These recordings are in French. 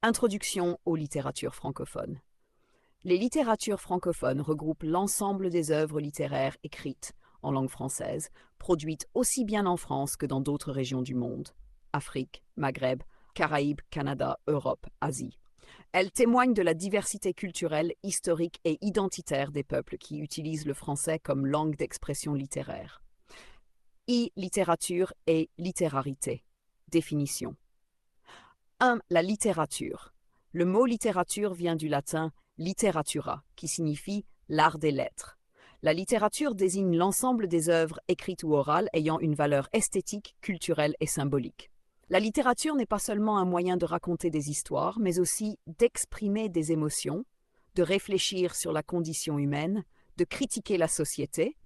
Introduction aux littératures francophones. Les littératures francophones regroupent l'ensemble des œuvres littéraires écrites en langue française, produites aussi bien en France que dans d'autres régions du monde. Afrique, Maghreb, Caraïbes, Canada, Europe, Asie. Elles témoignent de la diversité culturelle, historique et identitaire des peuples qui utilisent le français comme langue d'expression littéraire. Littérature et littérarité. Définition. 1. La littérature. Le mot littérature vient du latin literatura, qui signifie l'art des lettres. La littérature désigne l'ensemble des œuvres écrites ou orales ayant une valeur esthétique, culturelle et symbolique. La littérature n'est pas seulement un moyen de raconter des histoires, mais aussi d'exprimer des émotions, de réfléchir sur la condition humaine, de critiquer la société,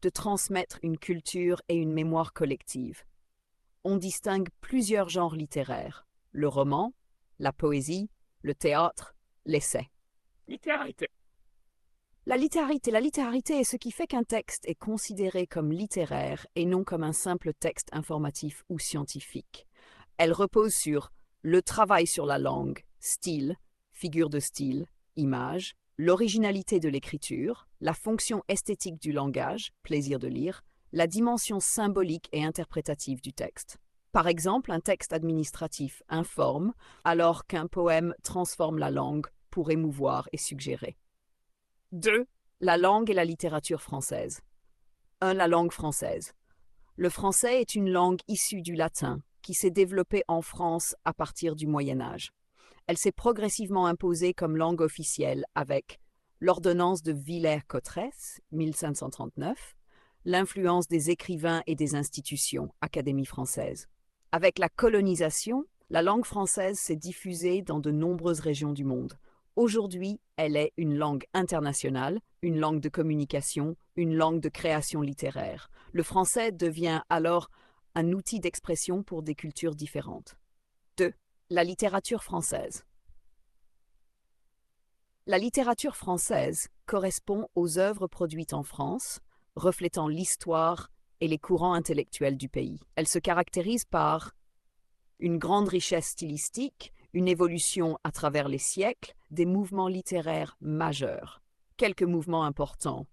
de transmettre une culture et une mémoire collective. On distingue plusieurs genres littéraires: le roman, la poésie, le théâtre, l'essai. Littérarité. La littérarité est ce qui fait qu'un texte est considéré comme littéraire et non comme un simple texte informatif ou scientifique. Elle repose sur le travail sur la langue, style, figure de style, image, l'originalité de l'écriture, la fonction esthétique du langage, plaisir de lire, la dimension symbolique et interprétative du texte. Par exemple, un texte administratif informe, alors qu'un poème transforme la langue pour émouvoir et suggérer. 2. La langue et la littérature française. 1. La langue française. Le français est une langue issue du latin, qui s'est développée en France à partir du Moyen Âge. Elle s'est progressivement imposée comme langue officielle avec l'ordonnance de Villers-Cotterêts, 1539, l'influence des écrivains et des institutions, Académie française. Avec la colonisation, la langue française s'est diffusée dans de nombreuses régions du monde. Aujourd'hui, elle est une langue internationale, une langue de communication, une langue de création littéraire. Le français devient alors un outil d'expression pour des cultures différentes. 2. La littérature française. La littérature française correspond aux œuvres produites en France, reflétant l'histoire et les courants intellectuels du pays. Elle se caractérise par une grande richesse stylistique, une évolution à travers les siècles, des mouvements littéraires majeurs. Quelques mouvements importants: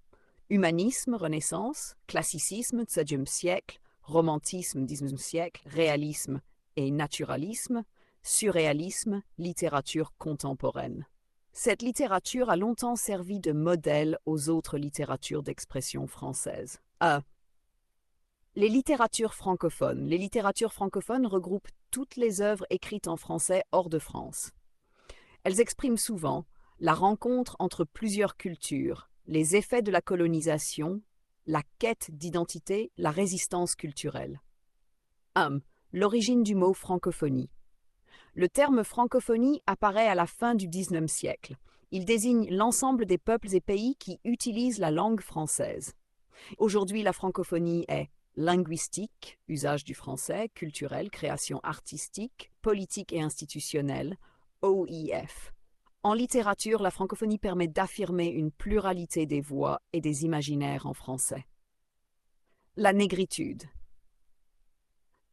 humanisme, Renaissance, classicisme, XVIIe siècle, romantisme, XIXe siècle, réalisme et naturalisme, surréalisme, littérature contemporaine. Cette littérature a longtemps servi de modèle aux autres littératures d'expression françaises. Les littératures francophones. Les littératures francophones regroupent toutes les œuvres écrites en français hors de France. Elles expriment souvent la rencontre entre plusieurs cultures, les effets de la colonisation, la quête d'identité, la résistance culturelle. 1. L'origine du mot francophonie. Le terme francophonie apparaît à la fin du XIXe siècle. Il désigne l'ensemble des peuples et pays qui utilisent la langue française. Aujourd'hui, la francophonie est linguistique, usage du français, culturel, création artistique, politique et institutionnelle, OIF. En littérature, la francophonie permet d'affirmer une pluralité des voix et des imaginaires en français. La négritude.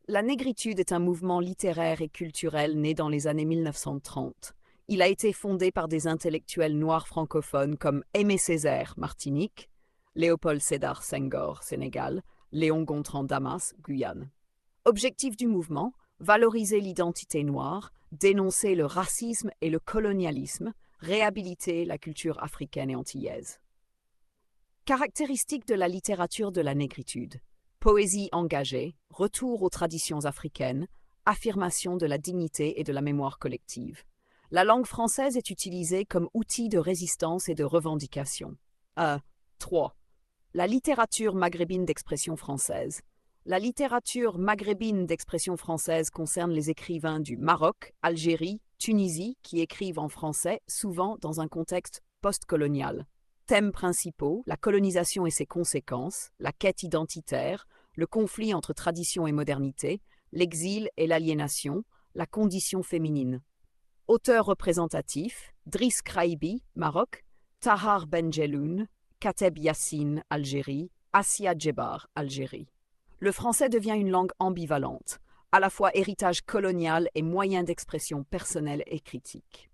La négritude est un mouvement littéraire et culturel né dans les années 1930. Il a été fondé par des intellectuels noirs francophones comme Aimé Césaire, Martinique, Léopold Sédar Senghor, Sénégal, Léon Gontran Damas, Guyane. Objectif du mouvement: valoriser l'identité noire, dénoncer le racisme et le colonialisme, réhabiliter la culture africaine et antillaise. Caractéristiques de la littérature de la négritude: poésie engagée, retour aux traditions africaines, affirmation de la dignité et de la mémoire collective. La langue française est utilisée comme outil de résistance et de revendication. 3. La littérature maghrébine d'expression française. La littérature maghrébine d'expression française concerne les écrivains du Maroc, Algérie, Tunisie, qui écrivent en français, souvent dans un contexte postcolonial. Thèmes principaux: la colonisation et ses conséquences, la quête identitaire, le conflit entre tradition et modernité, l'exil et l'aliénation, la condition féminine. Auteurs représentatifs: Driss Kraibi, Maroc, Tahar Benjelloun, Kateb Yassine, Algérie, Assia Djebar, Algérie. Le français devient une langue ambivalente. à la fois héritage colonial et moyen d'expression personnelle et critique.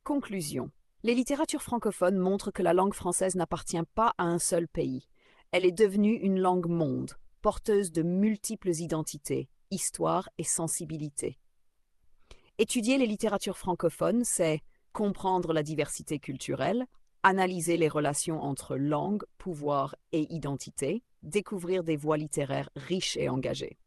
Conclusion. Les littératures francophones montrent que la langue française n'appartient pas à un seul pays. Elle est devenue une langue monde, porteuse de multiples identités, histoires et sensibilités. Étudier les littératures francophones, c'est comprendre la diversité culturelle, analyser les relations entre langue, pouvoir et identité, découvrir des voies littéraires riches et engagées.